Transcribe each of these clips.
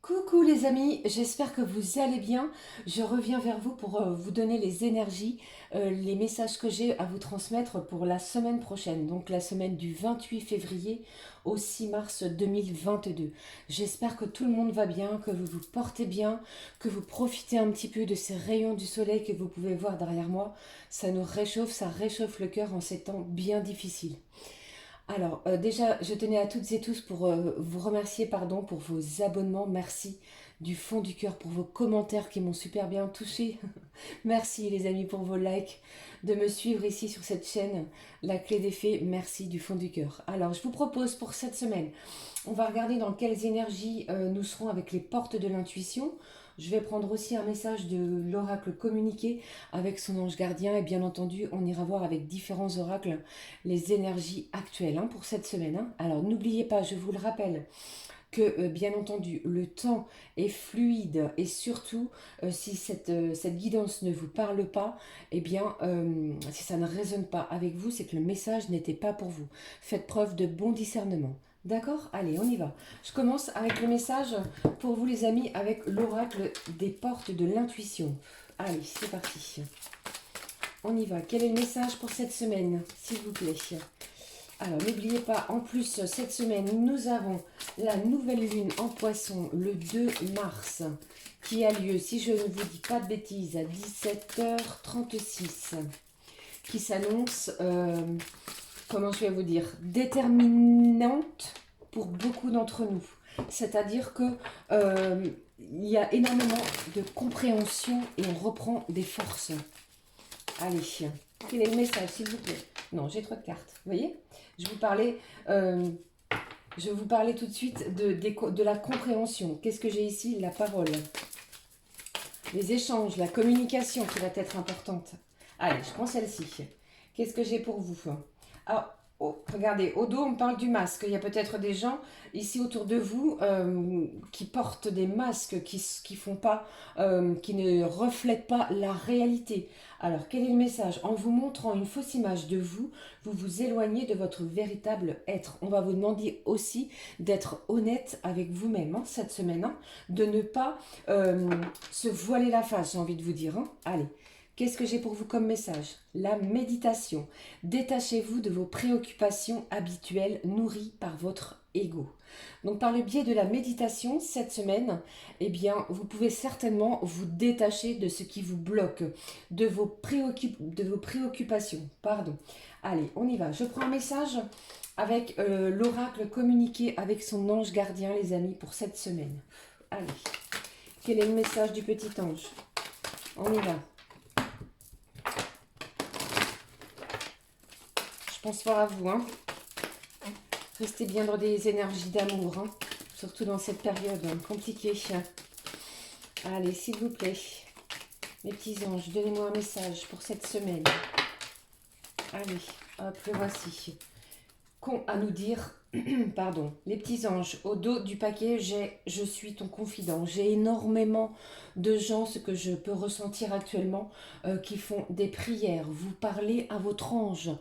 Coucou les amis, j'espère que vous allez bien. Je reviens vers vous pour vous donner les énergies, les messages que j'ai à vous transmettre pour la semaine prochaine, donc la semaine du 28 février au 6 mars 2022. J'espère que tout le monde va bien, que vous vous portez bien, que vous profitez un petit peu de ces rayons du soleil que vous pouvez voir derrière moi. Ça nous réchauffe, ça réchauffe le cœur en ces temps bien difficiles. Alors, déjà, je tenais à toutes et tous pour vous remercier, pardon, pour vos abonnements. Merci du fond du cœur pour vos commentaires qui m'ont super bien touché. Merci les amis pour vos likes, de me suivre ici sur cette chaîne. La clé des fées, merci du fond du cœur. Alors, je vous propose pour cette semaine, on va regarder dans quelles énergies nous serons avec les portes de l'intuition. Je vais prendre aussi un message de l'oracle communiqué avec son ange gardien et bien entendu on ira voir avec différents oracles les énergies actuelles pour cette semaine. Alors n'oubliez pas, je vous le rappelle, que bien entendu le temps est fluide et surtout si cette guidance ne vous parle pas, eh bien si ça ne résonne pas avec vous, c'est que le message n'était pas pour vous. Faites preuve de bon discernement. D'accord? Allez, on y va. Je commence avec le message pour vous les amis avec l'oracle des portes de l'intuition. Allez, c'est parti. On y va. Quel est le message pour cette semaine, s'il vous plaît? Alors, n'oubliez pas, en plus, cette semaine, nous avons la nouvelle lune en poisson, le 2 mars, qui a lieu, si je ne vous dis pas de bêtises, à 17h36, qui s'annonce, comment je vais vous dire, déterminante pour beaucoup d'entre nous. C'est-à-dire que il y a énormément de compréhension et on reprend des forces. Allez, quel est le message, s'il vous plaît? Non, j'ai trop de cartes. Vous voyez? Je vous parlais, euh, je vous parlais tout de suite de la compréhension. Qu'est-ce que j'ai ici? La parole. Les échanges, la communication qui va être importante. Allez, je prends celle-ci. Qu'est-ce que j'ai pour vous? Alors, regardez, au dos, on parle du masque. Il y a peut-être des gens ici autour de vous qui portent des masques qui font pas, qui ne reflètent pas la réalité. Alors, quel est le message? En vous montrant une fausse image de vous, vous vous éloignez de votre véritable être. On va vous demander aussi d'être honnête avec vous-même cette semaine, de ne pas se voiler la face, j'ai envie de vous dire. Allez. Qu'est-ce que j'ai pour vous comme message? La méditation. Détachez-vous de vos préoccupations habituelles nourries par votre ego. Donc par le biais de la méditation, cette semaine, eh bien, vous pouvez certainement vous détacher de ce qui vous bloque, de vos préoccupations. Pardon. Allez, on y va. Je prends un message avec l'oracle communiqué avec son ange gardien, les amis, pour cette semaine. Allez. Quel est le message du petit ange? On y va. Je pense fort à vous. Restez bien dans des énergies d'amour. Surtout dans cette période compliquée. Allez, s'il vous plaît. Mes petits anges, donnez-moi un message pour cette semaine. Allez, hop, le voici. Qu'ont à nous dire, pardon, les petits anges, au dos du paquet, j'ai je suis ton confident. J'ai énormément de gens, ce que je peux ressentir actuellement, qui font des prières. Vous parlez à votre ange.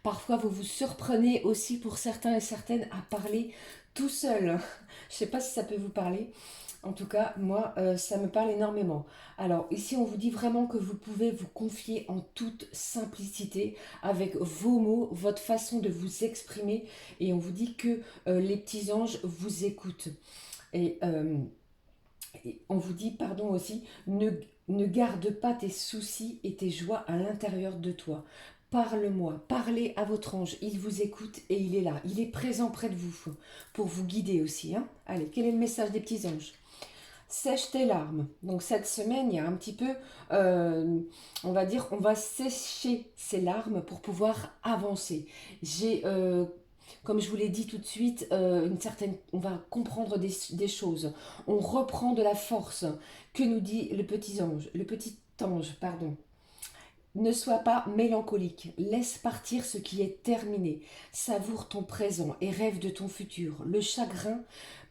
Parfois, vous vous surprenez aussi pour certains et certaines à parler tout seul. Je ne sais pas si ça peut vous parler. En tout cas, moi, ça me parle énormément. Alors, ici, on vous dit vraiment que vous pouvez vous confier en toute simplicité avec vos mots, votre façon de vous exprimer. Et on vous dit que les petits anges vous écoutent. Et, on vous dit, pardon aussi, ne garde pas tes soucis et tes joies à l'intérieur de toi. Parle-moi, parlez à votre ange, il vous écoute et il est là. Il est présent près de vous pour vous guider aussi. Allez, quel est le message des petits anges? Sèche tes larmes. Donc cette semaine, il y a un petit peu, on va dire, on va sécher ces larmes pour pouvoir avancer. J'ai, comme je vous l'ai dit tout de suite, on va comprendre des choses. On reprend de la force. Que nous dit le petit ange, pardon. Ne sois pas mélancolique, laisse partir ce qui est terminé, savoure ton présent et rêve de ton futur. Le chagrin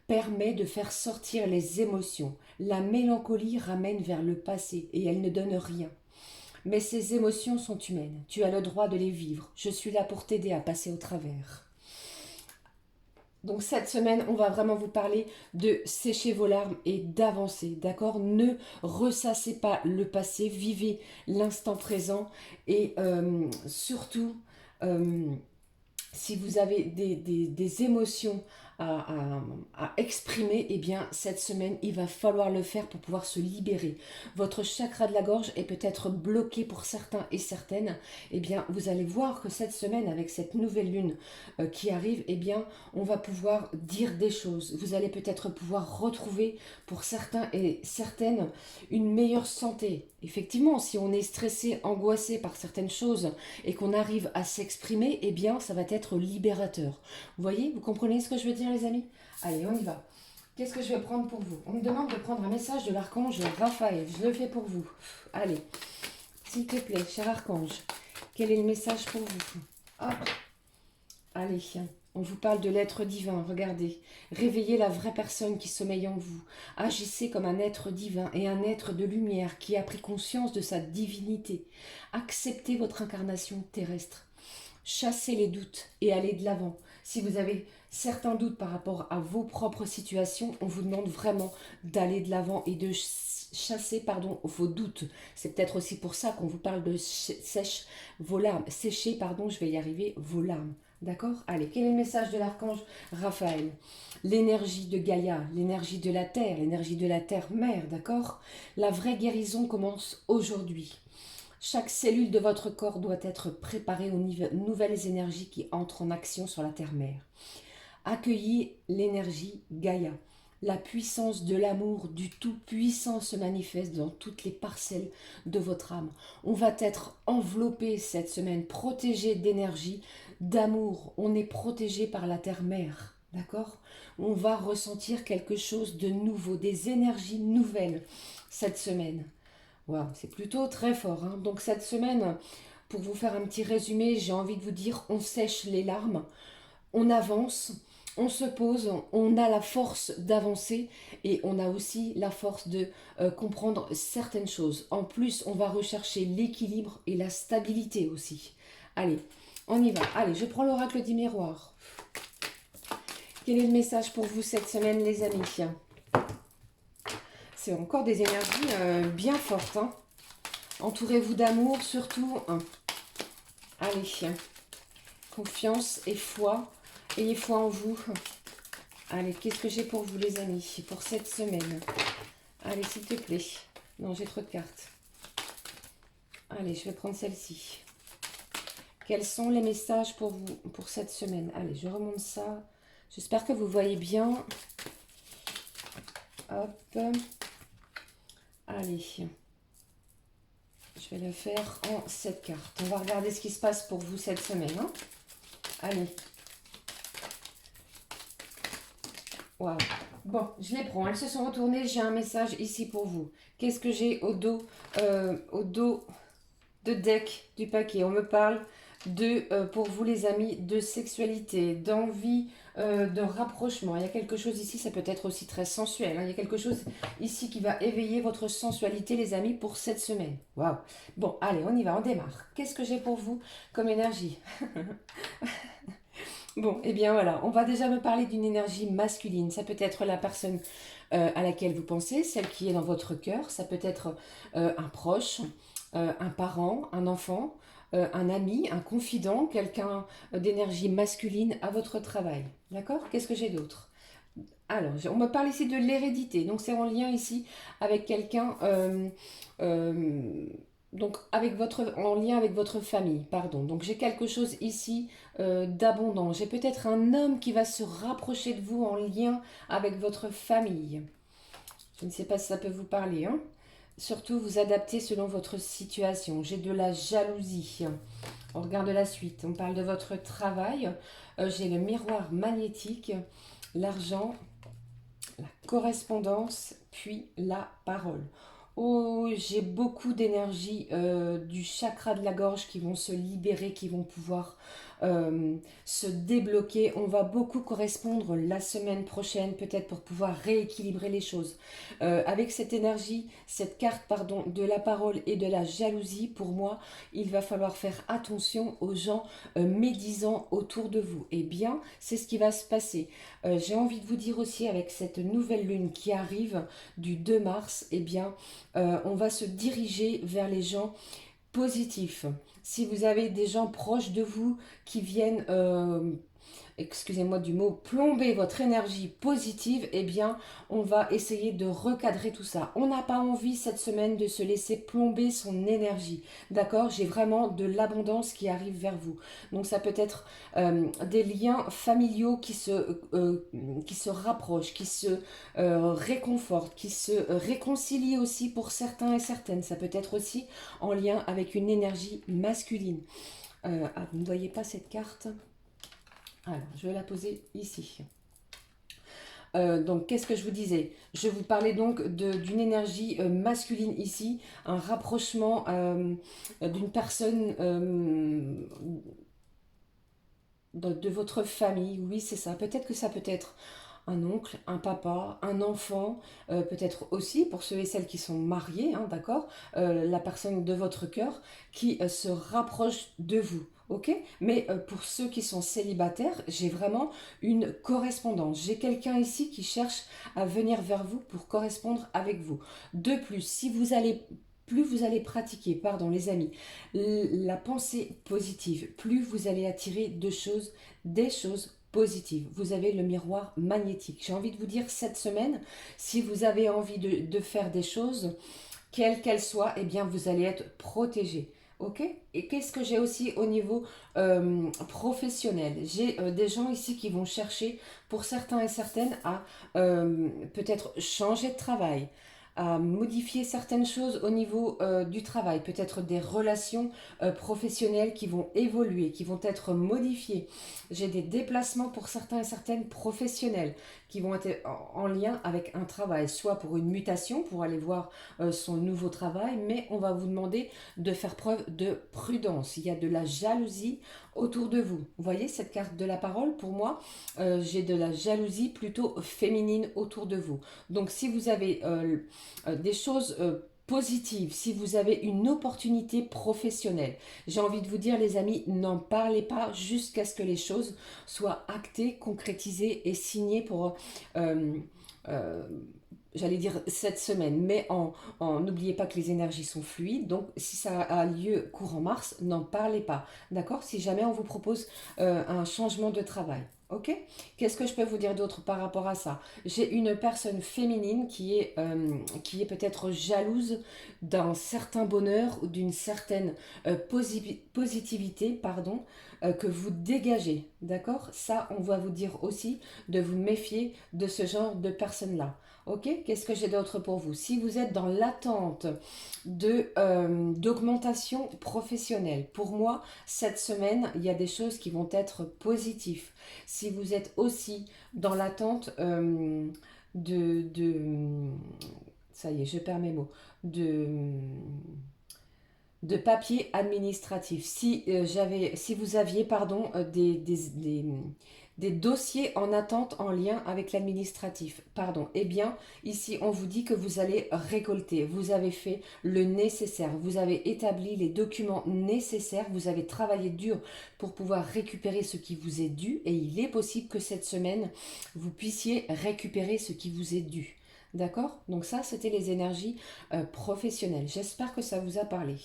permet de faire sortir les émotions. La mélancolie ramène vers le passé et elle ne donne rien. Mais ces émotions sont humaines, tu as le droit de les vivre. Je suis là pour t'aider à passer au travers. Donc cette semaine, on va vraiment vous parler de sécher vos larmes et d'avancer, d'accord? Ne ressassez pas le passé, vivez l'instant présent et surtout, euh, si vous avez des émotions à exprimer, eh bien cette semaine, il va falloir le faire pour pouvoir se libérer. Votre chakra de la gorge est peut-être bloqué pour certains et certaines. Eh bien, vous allez voir que cette semaine, avec cette nouvelle lune qui arrive, eh bien, on va pouvoir dire des choses. Vous allez peut-être pouvoir retrouver pour certains et certaines une meilleure santé. Effectivement, si on est stressé, angoissé par certaines choses et qu'on arrive à s'exprimer, eh bien, ça va être libérateur. Vous voyez, vous comprenez ce que je veux dire, les amis? Allez, on y va. Qu'est-ce que je vais prendre pour vous? On me demande de prendre un message de l'archange Raphaël. Je le fais pour vous. Allez, s'il te plaît, cher archange, quel est le message pour vous? Hop. Allez, on vous parle de l'être divin, regardez. Réveillez la vraie personne qui sommeille en vous. Agissez comme un être divin et un être de lumière qui a pris conscience de sa divinité. Acceptez votre incarnation terrestre. Chassez les doutes et allez de l'avant. Si vous avez certains doutes par rapport à vos propres situations, on vous demande vraiment d'aller de l'avant et de chasser vos doutes. C'est peut-être aussi pour ça qu'on vous parle de sèche vos larmes. Sécher, je vais y arriver, vos larmes. D'accord? Allez, quel est le message de l'archange Raphaël? L'énergie de Gaïa, l'énergie de la terre-mère, d'accord? La vraie guérison commence aujourd'hui. Chaque cellule de votre corps doit être préparée aux nouvelles énergies qui entrent en action sur la terre-mère. Accueillez l'énergie Gaïa. La puissance de l'amour du Tout-Puissant se manifeste dans toutes les parcelles de votre âme. On va être enveloppé cette semaine, protégé d'énergie, d'amour. On est protégé par la terre-mère, d'accord? On va ressentir quelque chose de nouveau, des énergies nouvelles cette semaine. Wow, c'est plutôt très fort, hein. Donc cette semaine, pour vous faire un petit résumé, j'ai envie de vous dire, on sèche les larmes, on avance, on se pose, on a la force d'avancer et on a aussi la force de comprendre certaines choses. En plus, on va rechercher l'équilibre et la stabilité aussi. Allez, on y va. Allez, je prends l'oracle du miroir. Quel est le message pour vous cette semaine, les amis? C'est encore des énergies bien fortes, hein. Entourez-vous d'amour, surtout. Allez, confiance et foi. Ayez foi en vous. Allez, qu'est-ce que j'ai pour vous, les amis, pour cette semaine? Allez, s'il te plaît. Non, j'ai trop de cartes. Allez, je vais prendre celle-ci. Quels sont les messages pour vous, pour cette semaine? Allez, je remonte ça. J'espère que vous voyez bien. Hop. Allez. Je vais le faire en 7 cartes. On va regarder ce qui se passe pour vous cette semaine, hein. Allez. Waouh. Bon, je les prends. Elles se sont retournées. J'ai un message ici pour vous. Qu'est-ce que j'ai au dos de deck du paquet? On me parle de, pour vous les amis, de sexualité, d'envie, de rapprochement. Il y a quelque chose ici, ça peut être aussi très sensuel, hein. Il y a quelque chose ici qui va éveiller votre sensualité, les amis, pour cette semaine. Waouh. Bon, allez, on y va, on démarre. Qu'est-ce que j'ai pour vous comme énergie? Bon, eh bien voilà, on va déjà me parler d'une énergie masculine. Ça peut être la personne à laquelle vous pensez, celle qui est dans votre cœur. Ça peut être un proche, un parent, un enfant, un ami, un confident, quelqu'un d'énergie masculine à votre travail. D'accord? Qu'est-ce que j'ai d'autre? Alors, on me parle ici de l'hérédité. Donc, c'est en lien ici avec quelqu'un... donc en lien avec votre famille, pardon. Donc j'ai quelque chose ici d'abondant. J'ai peut-être un homme qui va se rapprocher de vous en lien avec votre famille. Je ne sais pas si ça peut vous parler, hein. Surtout vous adapter selon votre situation. J'ai de la jalousie. On regarde la suite. On parle de votre travail. J'ai le miroir magnétique, l'argent, la correspondance, puis la parole. Oh, j'ai beaucoup d'énergie du chakra de la gorge qui vont se libérer, qui vont pouvoir se débloquer. On va beaucoup correspondre la semaine prochaine, peut-être pour pouvoir rééquilibrer les choses. Avec cette énergie, cette carte, pardon, de la parole et de la jalousie, pour moi, il va falloir faire attention aux gens médisants autour de vous. Eh bien, c'est ce qui va se passer. J'ai envie de vous dire aussi, avec cette nouvelle lune qui arrive du 2 mars, eh bien, on va se diriger vers les gens positifs. Si vous avez des gens proches de vous qui viennent excusez-moi du mot, plomber votre énergie positive, eh bien, on va essayer de recadrer tout ça. On n'a pas envie cette semaine de se laisser plomber son énergie. D'accord? J'ai vraiment de l'abondance qui arrive vers vous. Donc, ça peut être des liens familiaux qui se rapprochent, qui se réconfortent, qui se réconcilient aussi pour certains et certaines. Ça peut être aussi en lien avec une énergie masculine. Vous ne voyez pas cette carte? Alors, je vais la poser ici. Donc, qu'est-ce que je vous disais? Je vous parlais donc d'une énergie masculine ici, un rapprochement d'une personne de votre famille. Oui, c'est ça. Peut-être que ça peut être un oncle, un papa, un enfant, peut-être aussi pour ceux et celles qui sont mariés, hein, d'accord, la personne de votre cœur qui se rapproche de vous. Ok? Mais pour ceux qui sont célibataires, j'ai vraiment une correspondance. J'ai quelqu'un ici qui cherche à venir vers vous pour correspondre avec vous. De plus, si vous allez plus vous allez pratiquer, pardon les amis, la pensée positive, plus vous allez attirer des choses positives. Vous avez le miroir magnétique. J'ai envie de vous dire cette semaine, si vous avez envie de faire des choses, quelles qu'elles soient, eh bien vous allez être protégé. Ok? Et qu'est-ce que j'ai aussi au niveau professionnel? J'ai des gens ici qui vont chercher, pour certains et certaines, à peut-être changer de travail, à modifier certaines choses au niveau du travail, peut-être des relations professionnelles qui vont évoluer, qui vont être modifiées. J'ai des déplacements pour certains et certaines professionnels qui vont être en lien avec un travail, soit pour une mutation, pour aller voir son nouveau travail, mais on va vous demander de faire preuve de prudence. Il y a de la jalousie autour de vous. Vous voyez cette carte de la parole, pour moi, j'ai de la jalousie plutôt féminine autour de vous. Donc si vous avez des choses positives, si vous avez une opportunité professionnelle, j'ai envie de vous dire les amis, n'en parlez pas jusqu'à ce que les choses soient actées, concrétisées et signées pour euh, euh, j'allais dire cette semaine, mais n'oubliez pas que les énergies sont fluides, donc si ça a lieu courant mars, n'en parlez pas, d'accord? Si jamais on vous propose un changement de travail. Ok? Qu'est-ce que je peux vous dire d'autre par rapport à ça? J'ai une personne féminine qui est peut-être jalouse d'un certain bonheur ou d'une certaine positivité, pardon, que vous dégagez. D'accord? Ça, on va vous dire aussi de vous méfier de ce genre de personnes-là. Ok, qu'est-ce que j'ai d'autre pour vous? Si vous êtes dans l'attente d'augmentation professionnelle, pour moi, cette semaine, il y a des choses qui vont être positives. Si vous êtes aussi dans l'attente ça y est, je perds mes mots, de, de papier administratif. Si vous aviez pardon, des dossiers en attente en lien avec l'administratif, pardon, eh bien, ici, on vous dit que vous allez récolter. Vous avez fait le nécessaire. Vous avez établi les documents nécessaires. Vous avez travaillé dur pour pouvoir récupérer ce qui vous est dû. Et il est possible que cette semaine, vous puissiez récupérer ce qui vous est dû. D'accord? Donc ça, c'était les énergies professionnelles. J'espère que ça vous a parlé.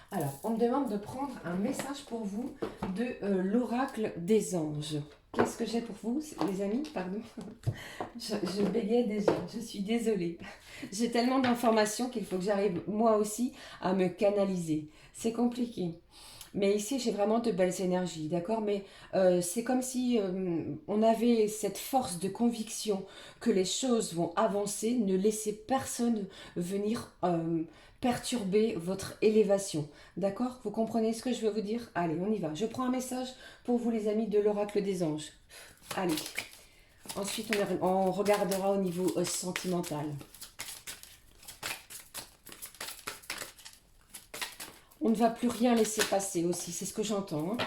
Alors, on me demande de prendre un message pour vous de l'oracle des anges. Qu'est-ce que j'ai pour vous, les amis? Pardon. Je bégayais déjà, je suis désolée. J'ai tellement d'informations qu'il faut que j'arrive moi aussi à me canaliser. C'est compliqué. Mais ici, j'ai vraiment de belles énergies, d'accord? Mais c'est comme si on avait cette force de conviction que les choses vont avancer. Ne laissez personne venir perturber votre élévation, d'accord? Vous comprenez ce que je veux vous dire? Allez, on y va. Je prends un message pour vous, les amis de l'oracle des anges. Allez. Ensuite, on regardera au niveau sentimental. On ne va plus rien laisser passer aussi, c'est ce que j'entends. Hein.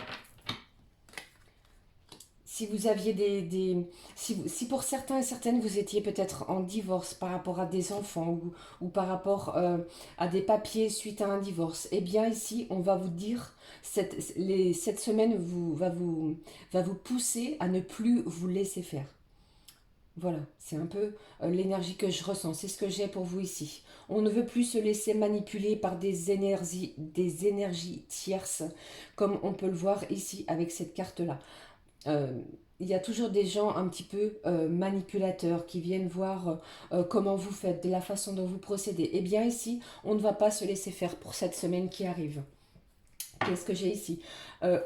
si vous aviez si pour certains et certaines vous étiez peut-être en divorce par rapport à des enfants ou par rapport à des papiers suite à un divorce, eh bien ici on va vous dire, cette semaine va vous pousser à ne plus vous laisser faire. Voilà, c'est un peu l'énergie que je ressens, c'est ce que j'ai pour vous ici. On ne veut plus se laisser manipuler par des énergies tierces, comme on peut le voir ici avec cette carte-là. Euh, il y a toujours des gens un petit peu manipulateurs qui viennent voir comment vous faites, de la façon dont vous procédez. Eh bien ici, on ne va pas se laisser faire pour cette semaine qui arrive. Qu'est-ce que j'ai ici?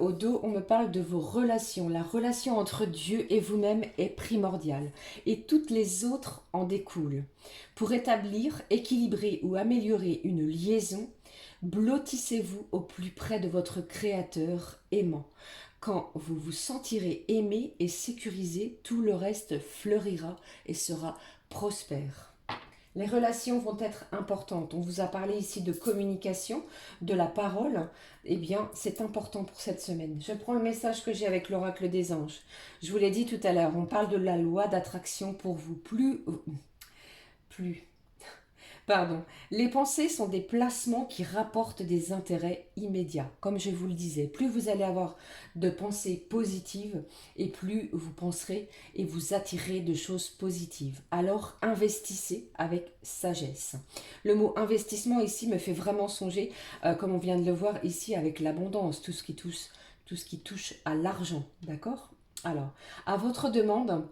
Au dos, on me parle de vos relations. La relation entre Dieu et vous-même est primordiale et toutes les autres en découlent. Pour établir, équilibrer ou améliorer une liaison, blottissez-vous au plus près de votre Créateur aimant. Quand vous vous sentirez aimé et sécurisé, tout le reste fleurira et sera prospère. Les relations vont être importantes. On vous a parlé ici de communication, de la parole. Eh bien, c'est important pour cette semaine. Je prends le message que j'ai avec l'oracle des anges. Je vous l'ai dit tout à l'heure, on parle de la loi d'attraction pour vous. Pardon. Les pensées sont des placements qui rapportent des intérêts immédiats. Comme je vous le disais, plus vous allez avoir de pensées positives et plus vous penserez et vous attirerez de choses positives. Alors investissez avec sagesse. Le mot investissement ici me fait vraiment songer, comme on vient de le voir ici avec l'abondance, tout ce qui touche à l'argent. D'accord? Alors, à votre demande,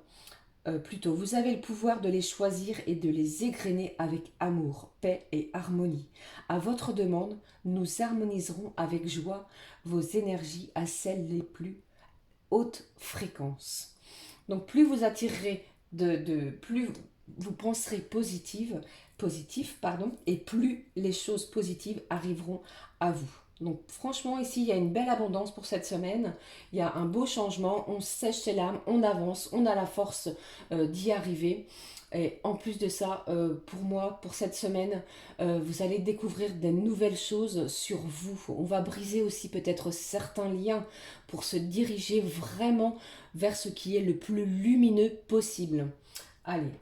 plutôt, vous avez le pouvoir de les choisir et de les égrener avec amour, paix et harmonie. À votre demande, nous harmoniserons avec joie vos énergies à celles les plus hautes fréquences. Donc plus vous attirerez plus vous penserez positif, et plus les choses positives arriveront à vous. Donc franchement ici il y a une belle abondance pour cette semaine, il y a un beau changement, on sèche ses larmes, on avance, on a la force d'y arriver. Et en plus de ça, pour moi, pour cette semaine, vous allez découvrir des nouvelles choses sur vous. On va briser aussi peut-être certains liens pour se diriger vraiment vers ce qui est le plus lumineux possible. Allez,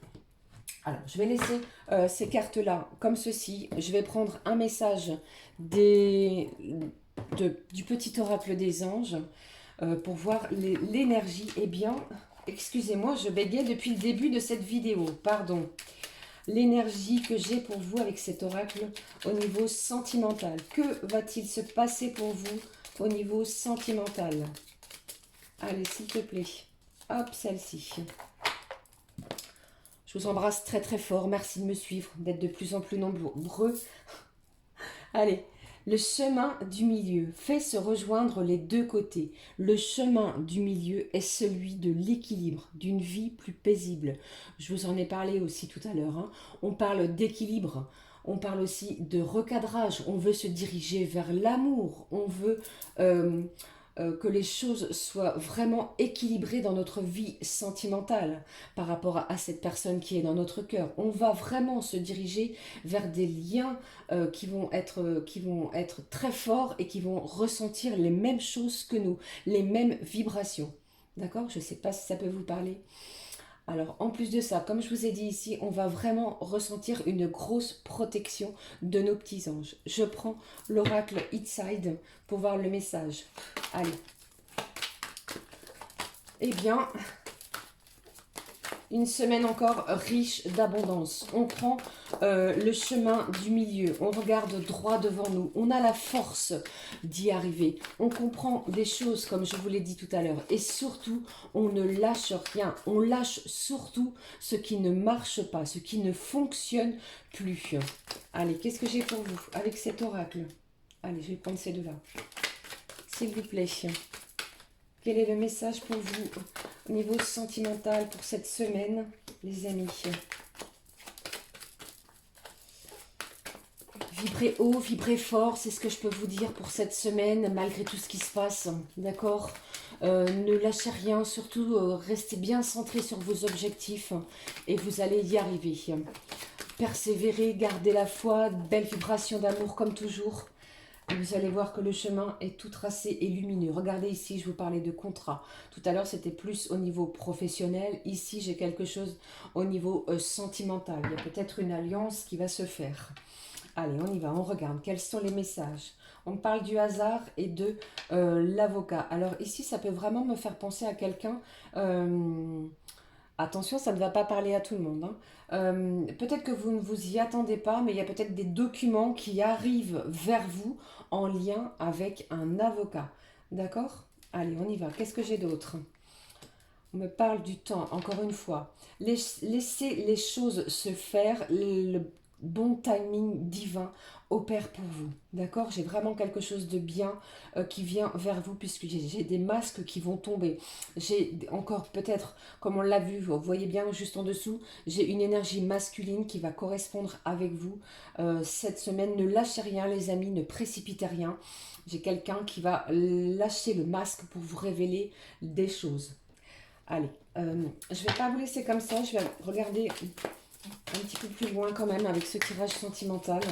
alors je vais laisser ces cartes-là comme ceci. Je vais prendre un message du petit oracle des anges pour voir l'énergie. Eh bien, excusez-moi, je bégaye depuis le début de cette vidéo, pardon. L'énergie que j'ai pour vous avec cet oracle au niveau sentimental. Que va-t-il se passer pour vous au niveau sentimental? Allez, s'il te plaît. Hop, celle-ci. Je vous embrasse très très fort. Merci de me suivre, d'être de plus en plus nombreux. Allez, le chemin du milieu fait se rejoindre les deux côtés. Le chemin du milieu est celui de l'équilibre, d'une vie plus paisible. Je vous en ai parlé aussi tout à l'heure. Hein. On parle d'équilibre. On parle aussi de recadrage. On veut se diriger vers l'amour. On veut que les choses soient vraiment équilibrées dans notre vie sentimentale par rapport à cette personne qui est dans notre cœur. On va vraiment se diriger vers des liens qui vont être très forts et qui vont ressentir les mêmes choses que nous, les mêmes vibrations. D'accord? Je ne sais pas si ça peut vous parler. Alors, en plus de ça, comme je vous ai dit ici, on va vraiment ressentir une grosse protection de nos petits anges. Je prends l'oracle Inside pour voir le message. Allez. Eh bien, une semaine encore riche d'abondance. On prend le chemin du milieu. On regarde droit devant nous. On a la force d'y arriver. On comprend des choses comme je vous l'ai dit tout à l'heure. Et surtout, on ne lâche rien. On lâche surtout ce qui ne marche pas, ce qui ne fonctionne plus. Allez, qu'est-ce que j'ai pour vous avec cet oracle? Allez, je vais prendre ces deux-là. S'il vous plaît. Quel est le message pour vous au niveau sentimental pour cette semaine, les amis? Vibrez haut, vibrez fort, c'est ce que je peux vous dire pour cette semaine, malgré tout ce qui se passe, d'accord? Ne lâchez rien, surtout restez bien centrés sur vos objectifs et vous allez y arriver. Persévérez, gardez la foi, belle vibration d'amour comme toujours. Vous allez voir que le chemin est tout tracé et lumineux. Regardez ici, je vous parlais de contrat. Tout à l'heure, c'était plus au niveau professionnel. Ici, j'ai quelque chose au niveau sentimental. Il y a peut-être une alliance qui va se faire. Allez, on y va, on regarde. Quels sont les messages? On parle du hasard et de l'avocat. Alors ici, ça peut vraiment me faire penser à quelqu'un... attention, ça ne va pas parler à tout le monde, hein. Peut-être que vous ne vous y attendez pas, mais il y a peut-être des documents qui arrivent vers vous en lien avec un avocat. D'accord? Allez, on y va. Qu'est-ce que j'ai d'autre? On me parle du temps, encore une fois. Laissez les choses se faire. Le bon timing divin opère pour vous. D'accord? J'ai vraiment quelque chose de bien qui vient vers vous puisque j'ai des masques qui vont tomber. J'ai encore peut-être, comme on l'a vu, vous voyez bien juste en dessous, j'ai une énergie masculine qui va correspondre avec vous cette semaine. Ne lâchez rien les amis, ne précipitez rien. J'ai quelqu'un qui va lâcher le masque pour vous révéler des choses. Allez, je ne vais pas vous laisser comme ça, je vais regarder un petit peu plus loin quand même avec ce tirage sentimental.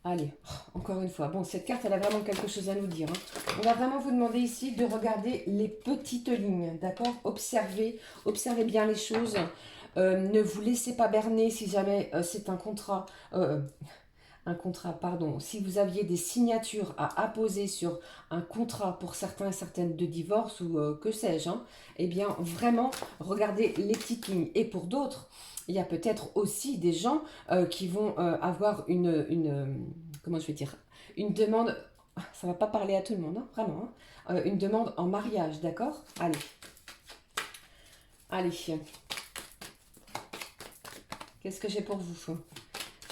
Allez, encore une fois. Bon, cette carte, elle a vraiment quelque chose à nous dire, hein. On va vraiment vous demander ici de regarder les petites lignes, d'accord? Observez bien les choses. Ne vous laissez pas berner si jamais c'est un contrat, pardon, si vous aviez des signatures à apposer sur un contrat pour certains et certaines de divorce ou que sais-je, hein, eh bien vraiment regardez les petites lignes. Et pour d'autres, il y a peut-être aussi des gens qui vont avoir comment je vais dire, une demande, ça ne va pas parler à tout le monde, hein, vraiment, hein, une demande en mariage, d'accord? Allez, allez, qu'est-ce que j'ai pour vous?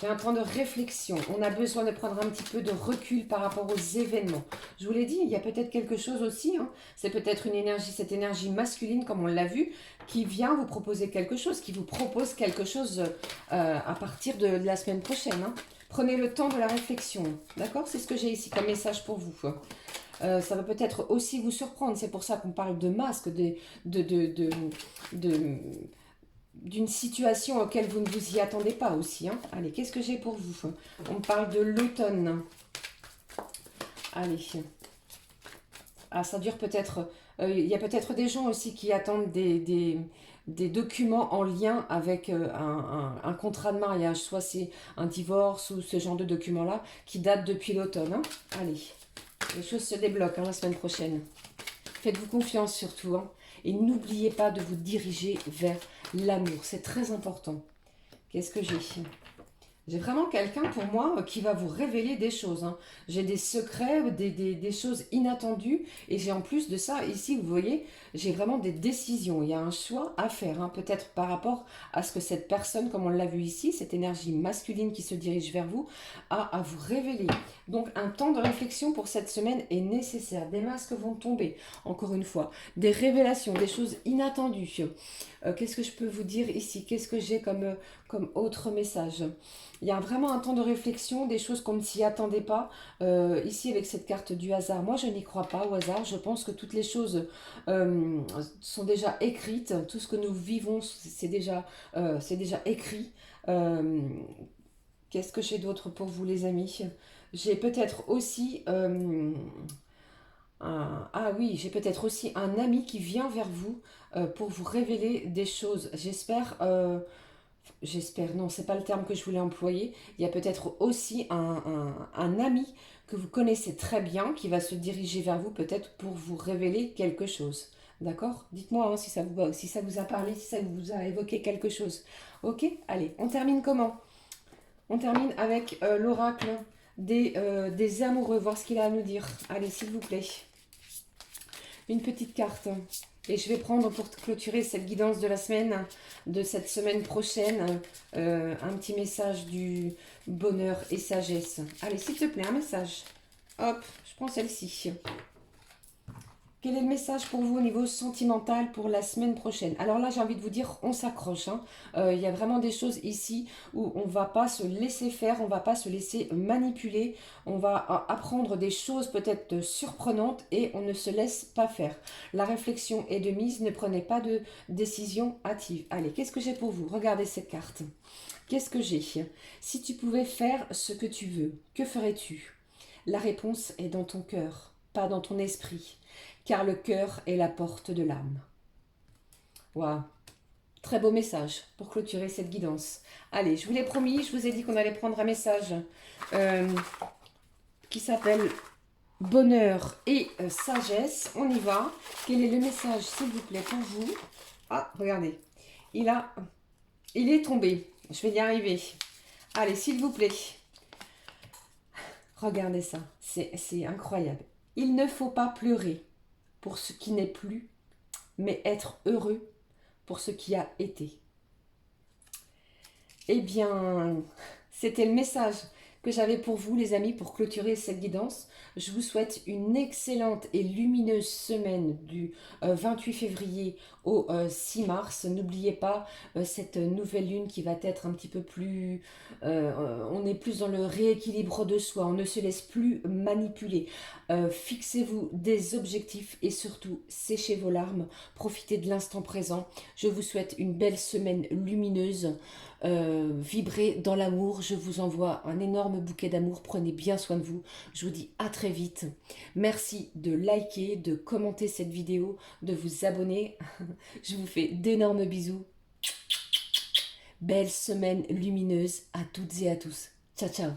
J'ai un temps de réflexion. On a besoin de prendre un petit peu de recul par rapport aux événements. Je vous l'ai dit, il y a peut-être quelque chose aussi, hein. C'est peut-être une énergie, cette énergie masculine, comme on l'a vu, qui vient vous proposer quelque chose, qui vous propose quelque chose à partir de la semaine prochaine, hein. Prenez le temps de la réflexion, d'accord? C'est ce que j'ai ici comme message pour vous. Ça va peut-être aussi vous surprendre. C'est pour ça qu'on parle de masque, d'une situation auquel vous ne vous y attendez pas aussi, hein. Allez, qu'est-ce que j'ai pour vous? On parle de l'automne. Allez. Ah, ça dure peut-être... Il y a peut-être des gens aussi qui attendent des documents en lien avec un contrat de mariage. Soit c'est un divorce ou ce genre de documents-là qui datent depuis l'automne, hein. Allez, les choses se débloquent, hein, la semaine prochaine. Faites-vous confiance surtout, hein. Et n'oubliez pas de vous diriger vers l'amour. C'est très important. Qu'est-ce que j'ai? J'ai vraiment quelqu'un pour moi qui va vous révéler des choses, hein. J'ai des secrets, des choses inattendues. Et j'ai en plus de ça, ici, vous voyez, j'ai vraiment des décisions. Il y a un choix à faire, hein, peut-être par rapport à ce que cette personne, comme on l'a vu ici, cette énergie masculine qui se dirige vers vous, a à vous révéler. Donc un temps de réflexion pour cette semaine est nécessaire. Des masques vont tomber, encore une fois. Des révélations, des choses inattendues. Qu'est-ce que je peux vous dire ici? Qu'est-ce que j'ai comme autre message? Il y a vraiment un temps de réflexion, des choses qu'on ne s'y attendait pas. Ici, avec cette carte du hasard, moi, je n'y crois pas au hasard. Je pense que toutes les choses sont déjà écrites. Tout ce que nous vivons, c'est déjà écrit. Euh, Qu'est-ce que j'ai d'autre pour vous, les amis? J'ai peut-être aussi... ah oui, j'ai peut-être aussi un ami qui vient vers vous pour vous révéler des choses. J'espère, non, c'est pas le terme que je voulais employer. Il y a peut-être aussi un ami que vous connaissez très bien qui va se diriger vers vous peut-être pour vous révéler quelque chose. D'accord? Dites-moi hein, si ça vous a parlé, si ça vous a évoqué quelque chose. Ok? Allez, on termine comment? On termine avec l'oracle des amoureux, voir ce qu'il a à nous dire. Allez, s'il vous plaît. Une petite carte. Et je vais prendre pour clôturer cette guidance de la semaine, de cette semaine prochaine, un petit message du bonheur et sagesse. Allez, s'il te plaît, un message. Hop, je prends celle-ci. Quel est le message pour vous au niveau sentimental pour la semaine prochaine? Alors là, j'ai envie de vous dire, on s'accroche, hein. Il y a vraiment des choses ici où on ne va pas se laisser faire, on ne va pas se laisser manipuler. On va apprendre des choses peut-être surprenantes et on ne se laisse pas faire. La réflexion est de mise, ne prenez pas de décision hâtive. Allez, qu'est-ce que j'ai pour vous? Regardez cette carte. Qu'est-ce que j'ai? Si tu pouvais faire ce que tu veux, que ferais-tu? La réponse est dans ton cœur, pas dans ton esprit, car le cœur est la porte de l'âme. Waouh, très beau message pour clôturer cette guidance. Allez, je vous l'ai promis, je vous ai dit qu'on allait prendre un message qui s'appelle bonheur et sagesse. On y va. Quel est le message, s'il vous plaît, pour vous? Ah, regardez, il est tombé. Je vais y arriver. Allez, s'il vous plaît. Regardez ça, c'est incroyable. Il ne faut pas pleurer pour ce qui n'est plus, mais être heureux pour ce qui a été. Eh bien, c'était le message que j'avais pour vous, les amis, pour clôturer cette guidance. Je vous souhaite une excellente et lumineuse semaine du 28 février au 6 mars. N'oubliez pas cette nouvelle lune qui va être un petit peu plus... on est plus dans le rééquilibre de soi, on ne se laisse plus manipuler. Fixez-vous des objectifs et surtout, séchez vos larmes. Profitez de l'instant présent. Je vous souhaite une belle semaine lumineuse. Vibrez dans l'amour. Je vous envoie un énorme bouquet d'amour. Prenez bien soin de vous. Je vous dis à très vite. Merci de liker, de commenter cette vidéo, de vous abonner. Je vous fais d'énormes bisous. Belle semaine lumineuse à toutes et à tous. Ciao, ciao.